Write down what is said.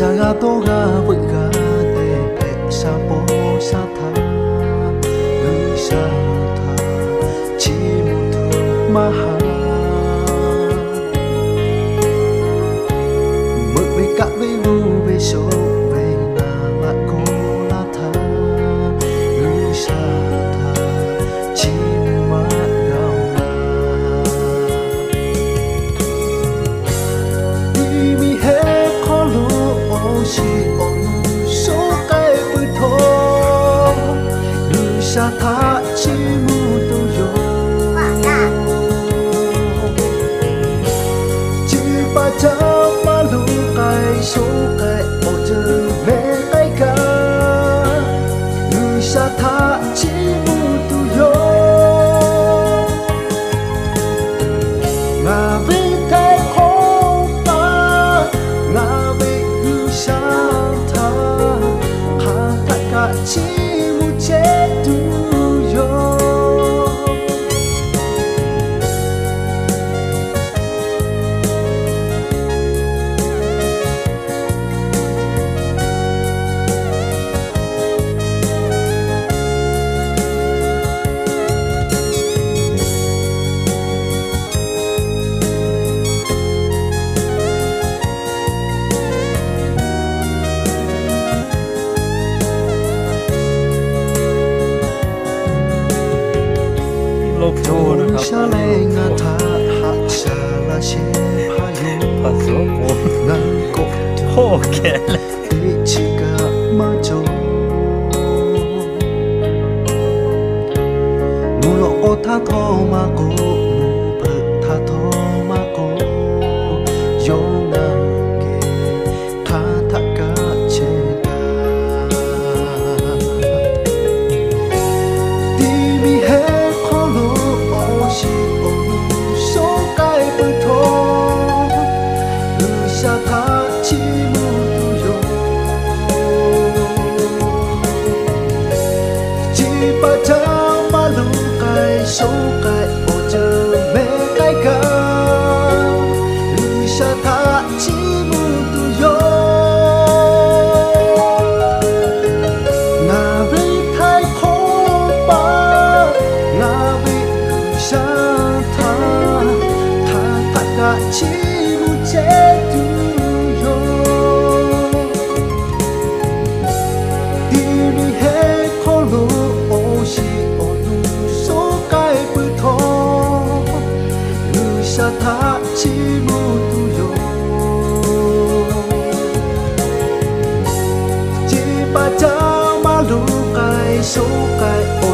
jaga toga vga te sa po sa tha lu sa tha chi mu thu ma ha mực về cả về lu về số về na ma ko la tha lu sa tha chi mu ma gao ma đi mi he ko lu o si on so kai bu tho lu sa tha chi mu tu yo chi pa cha ma lu kai so kai o je ve kai ka lu sa tha chi mu tu yo nga ve tai ko pa nga ve lu sa tha ha ta ka chi mu che tu yo lốp xôนะครับ sa le nga tha ha sa la she ha yo ผสมโอ้ nga ko โหแก่เลย chi ka ma jo mu lo o tha tho ma ko mu phe tha tho ma ko yo nga ke tha tha ka che ta ti mi he ko lo o si o so kai bu tho lu sa tha chi mu tu yo chi pa cha ma lu kai so kai o je me kai ka lu sa tha chi mu tu yo nga ve thai kho pa nga ve lu sa tha tha tha ka chi mu che tu yo đi mi he ko lo o si o lu so kai bu tho lu sa tha chi mu tu yo chi pa cha ma lu kai so kai o